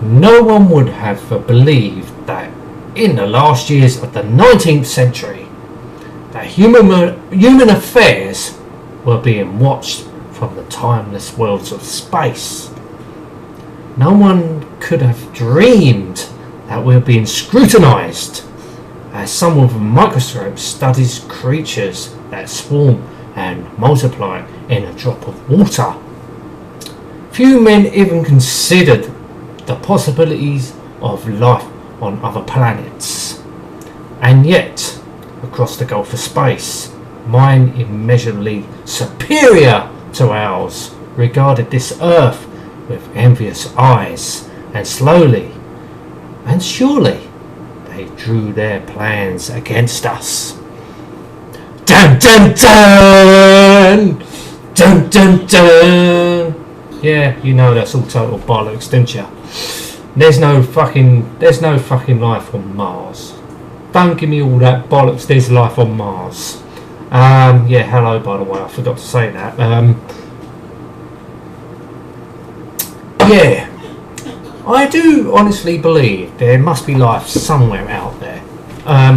No one would have believed that in the last years of the 19th century that human affairs were being watched from the timeless worlds of space. No one could have dreamed that we're being scrutinized as someone with a microscope studies creatures that swarm and multiply in a drop of water. Few men even considered the possibilities of life on other planets. And yet, across the gulf of space, mine immeasurably superior to ours regarded this Earth with envious eyes, and slowly and surely they drew their plans against us. Dun dun dun! Dun dun dun! Yeah, you know that's all total bollocks, don't you? There's no fucking life on Mars. Don't give me all that bollocks. There's life on Mars. Yeah, hello, by the way, I forgot to say that. Yeah, I do honestly believe there must be life somewhere out there.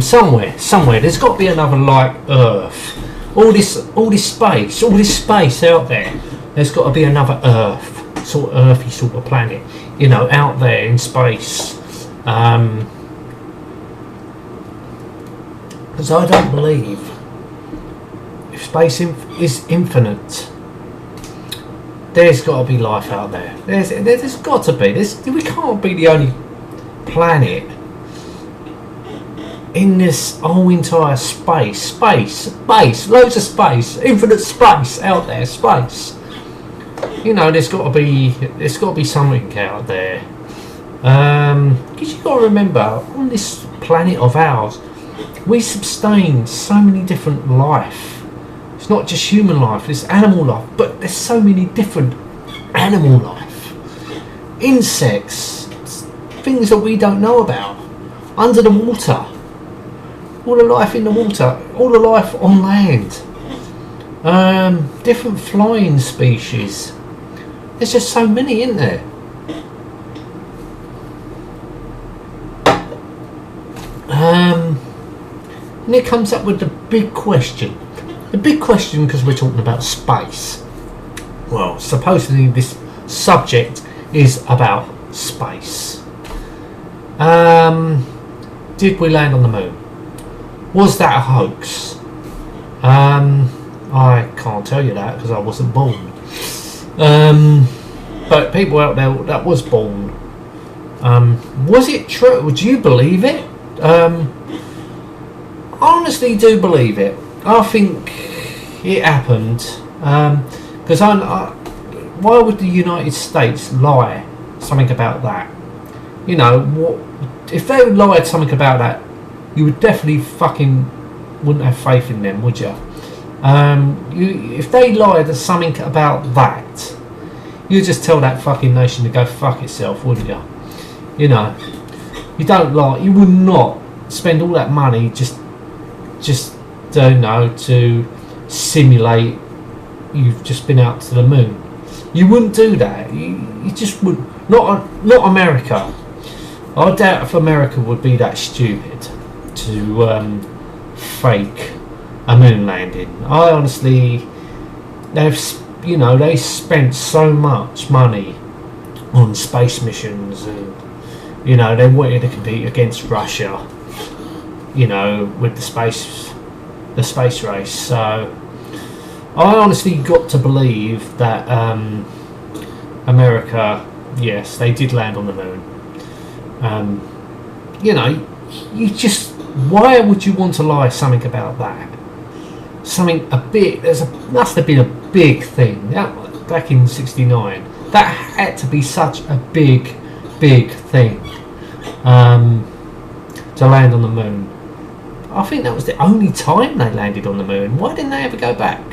Somewhere. There's got to be another like Earth. All this space out there. There's got to be another Earth, sort of earthy sort of planet, you know, out there in space. Because I don't believe if space is infinite, there's got to be life out there. There's got to be. We can't be the only planet in this whole entire space, loads of space, infinite space out there, space. You know, there's got to be something out there. Because you got to remember, on this planet of ours, we sustain so many different life. It's not just human life, it's animal life, but there's so many different animal life. Insects, things that we don't know about. Under the water. All the life in the water, all the life on land. Different flying species. There's just so many, isn't there? And it comes up with the big question. The big question, because we're talking about space. Well, supposedly this subject is about space. Did we land on the moon? Was that a hoax? I can't tell you that because I wasn't born. But people out there that was born. Was it true? Would you believe it? I honestly do believe it. I think it happened. Because why would the United States lie something about that? You know, if they lied something about that, you would definitely fucking wouldn't have faith in them, would you? If they lied something about that, you'd just tell that fucking nation to go fuck itself, wouldn't you? You know, you don't lie. You would not spend all that money just don't know, to simulate you've just been out to the moon. You wouldn't do that. You just would not America. I doubt if America would be that stupid to fake a moon landing. I honestly, they spent so much money on space missions, and you know they wanted to compete against Russia, you know, with the space race. So I honestly got to believe that America, yes, they did land on the moon. You know, why would you want to lie something about that? Something a big, must have been a big thing. Back in '69, that had to be such a big thing to land on the moon. I think that was the only time they landed on the moon. Why didn't they ever go back?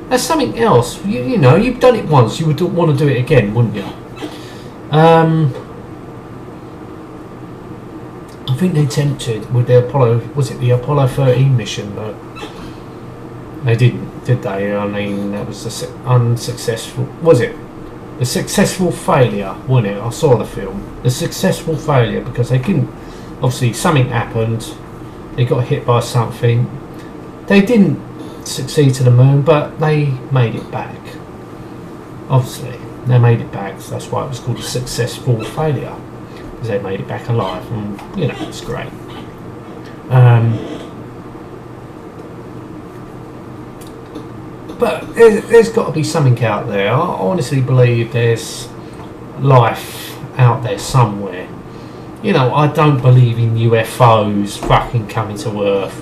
That's something else. You know, you've done it once, you would want to do it again, wouldn't you? I think they attempted with the Apollo, was it the Apollo 13 mission, but they didn't, did they? I mean, that was unsuccessful. Was it? The successful failure, wasn't it? I saw the film. The successful failure, because they couldn't. Obviously, something happened. They got hit by something. They didn't succeed to the moon, but they made it back. Obviously, they made it back. So that's why it was called a successful failure, because they made it back alive, and you know, it's great. But there's got to be something out there. I honestly believe there's life out there somewhere. You know, I don't believe in UFOs fucking coming to Earth.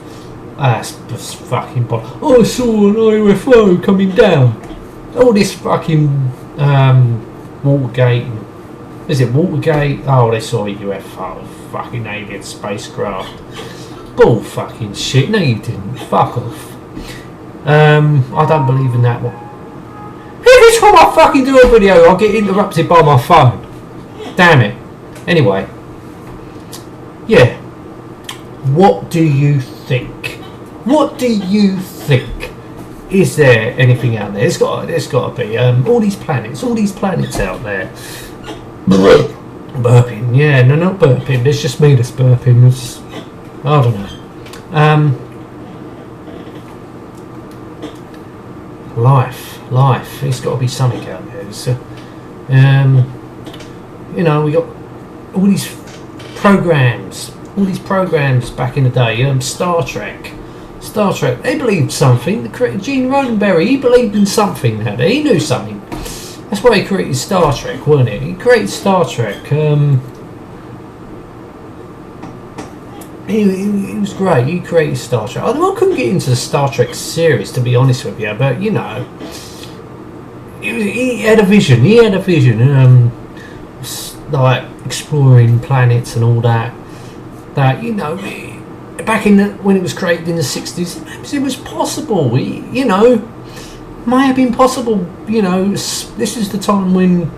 That's just fucking I saw an UFO coming down. All this fucking Watergate. Is it Watergate? Oh, they saw a UFO. Fucking alien spacecraft. Bull fucking shit. No, you didn't. Fuck off. I don't believe in that one. Every time I fucking do a video, I'll get interrupted by my phone. Damn it. Anyway. Yeah. What do you think? What do you think? Is there anything out there? There's got to be all these planets out there. Burping. Yeah, no, not burping. It's just me that's burping. It's, I don't know. Life. There's got to be something out there. So, you know, we got all these programs back in the day. Star Trek. They believed something. Gene Roddenberry, he believed in something. He knew something. That's why he created Star Trek, wasn't it? He created Star Trek. He was great. He created Star Trek. I couldn't get into the Star Trek series, to be honest with you, but you know, he had a vision. Like exploring planets and all that. That, you know, back when it was created in the 60s, it was possible. You know, might have been possible. You know, this is the time when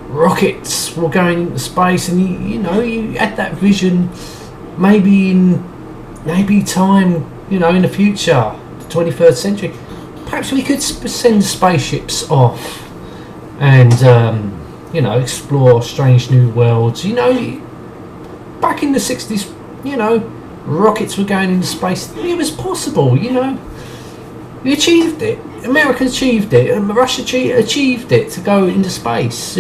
rockets were going into space, and you know, you had that vision. Maybe time, you know, in the future, the 21st century, perhaps we could send spaceships off and, you know, explore strange new worlds. You know, back in the 60s, you know, rockets were going into space. It was possible, you know. We achieved it. America achieved it. And Russia achieved it to go into space.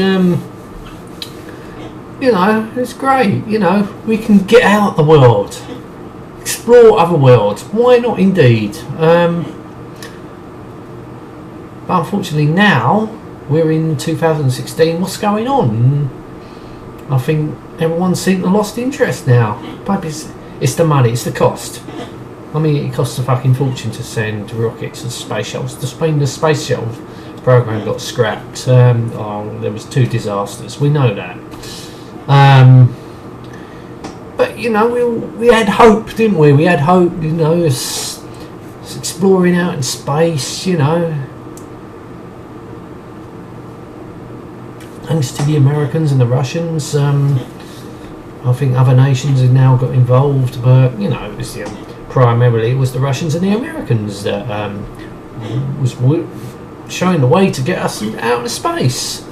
You know, it's great. You know, we can get out the world, explore other worlds. Why not, indeed? But unfortunately, now we're in 2016. What's going on? I think everyone seems to have lost interest now. But it's the money. It's the cost. I mean, it costs a fucking fortune to send rockets and space shuttles. The space shuttle program got scrapped. There was 2 disasters. We know that. But you know, we had hope, didn't we? We had hope, you know, it's exploring out in space, you know. Thanks to the Americans and the Russians, I think other nations have now got involved, but you know, it was primarily it was the Russians and the Americans that was showing the way to get us out of space.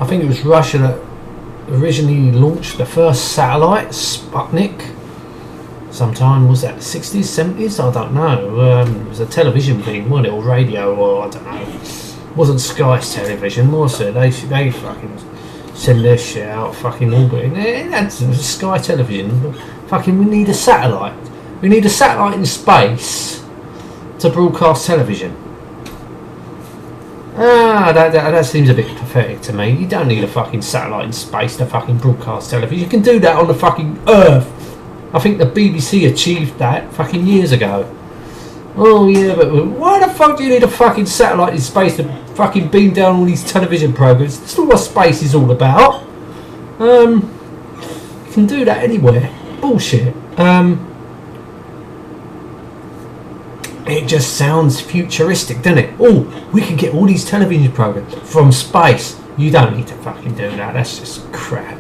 I think it was Russia that originally launched the first satellite, Sputnik. Sometime, was that the 60s, 70s? I don't know. It was a television thing, wasn't it? Or radio, or I don't know. It wasn't Sky's television, was it? They fucking send their shit out, fucking orbit. That's Sky television. Fucking, we need a satellite. We need a satellite in space to broadcast television. That seems a bit pathetic to me. You don't need a fucking satellite in space to fucking broadcast television. You can do that on the fucking Earth. I think the BBC achieved that fucking years ago. Oh yeah, but why the fuck do you need a fucking satellite in space to fucking beam down all these television programs? That's not what space is all about. You can do that anywhere. Bullshit. It just sounds futuristic, doesn't it? Oh, we can get all these television programs from space. You don't need to fucking do that. That's just crap.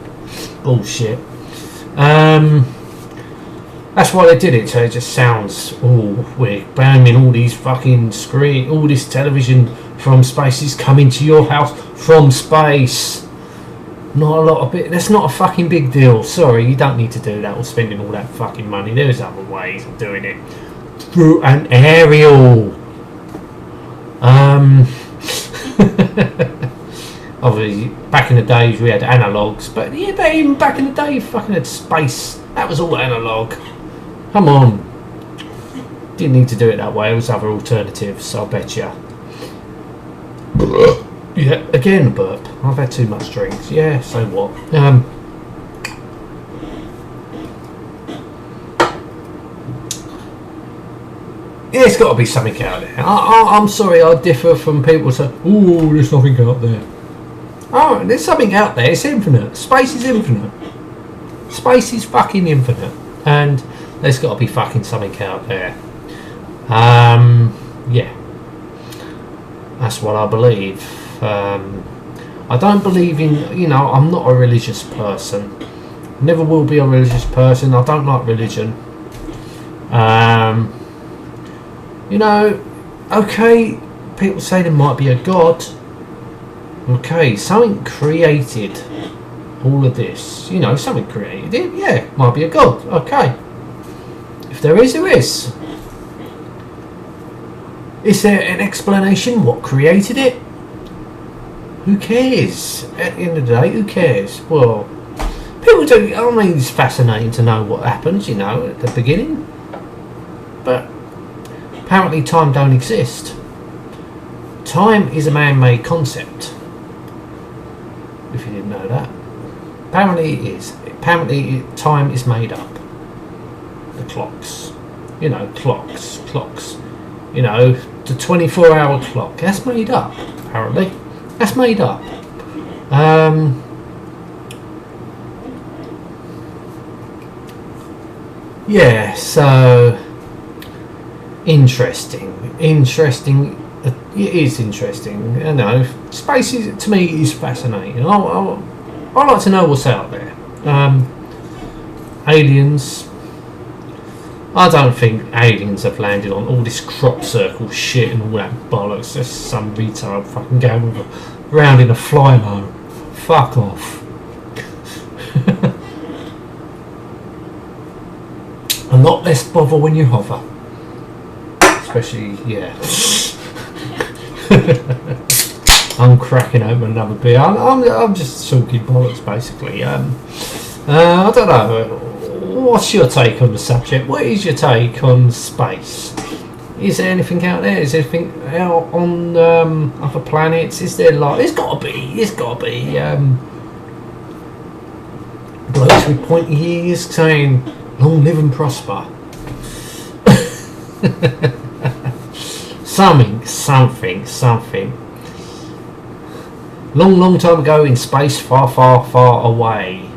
Bullshit. That's why they did it, so it just sounds, oh, we're banging all these fucking all this television from space is coming to your house from space. Not a lot of it. That's not a fucking big deal. Sorry, you don't need to do that or spending all that fucking money. There's other ways of doing it. Through an aerial. Obviously, back in the days we had analogues, but yeah, but even back in the day, you fucking had space. That was all analog. Come on. Didn't need to do it that way. There was other alternatives, I'll bet you. Yeah, again a burp. I've had too much drinks. Yeah, so what? Yeah, it's got to be something out there. I'm sorry, I differ from people who say, oh, there's nothing out there. Oh, there's something out there. It's infinite. Space is infinite. Space is fucking infinite. And there's got to be fucking something out there. Yeah. That's what I believe. I don't believe in, I'm not a religious person. Never will be a religious person. I don't like religion. Okay, people say there might be a God. Okay, something created all of this. Something created it. Yeah, might be a God. Okay. If there is, there is. Is there an explanation what created it? Who cares? At the end of the day, who cares? Well, people do. I mean, it's fascinating to know what happens, at the beginning. But apparently time don't exist. Time is a man-made concept. If you didn't know that. Apparently it is. Apparently time is made up. The clocks. Clocks. The 24-hour clock. That's made up, apparently. That's made up. Yeah, so interesting. It is interesting. Space is, to me, is fascinating. I like to know what's out there. Aliens. I don't think aliens have landed on all this crop circle shit and all that bollocks. There's some retard fucking going around in a fly-mo. Fuck off. A lot less bother when you hover. Especially, yeah. I'm cracking open another beer. I'm just talking bollocks, basically. I don't know. What's your take on the subject? What is your take on space? Is there anything out there? Is there anything out on other planets? Is there life? There's got to be. Blokes with pointy ears saying, "Long live and prosper." Something. Long time ago in space, far away.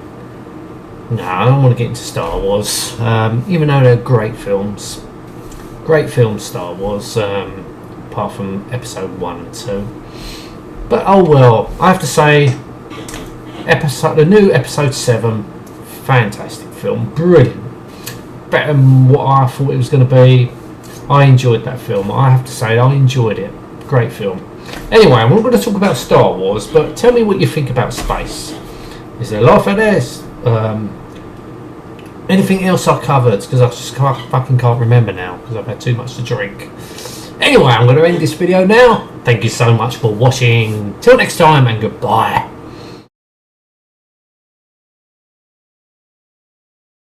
No, I don't want to get into Star Wars, even though they're great films. Great films, Star Wars, apart from episode 1 and 2. But oh well, I have to say, the new episode 7, fantastic film, brilliant. Better than what I thought it was going to be. I enjoyed that film, I have to say, I enjoyed it. Great film. Anyway, I'm not going to talk about Star Wars, but tell me what you think about space. Is there life out there? Anything else I covered? Because I just fucking can't remember now because I've had too much to drink. Anyway, I'm going to end this video now. Thank you so much for watching. Till next time, and goodbye.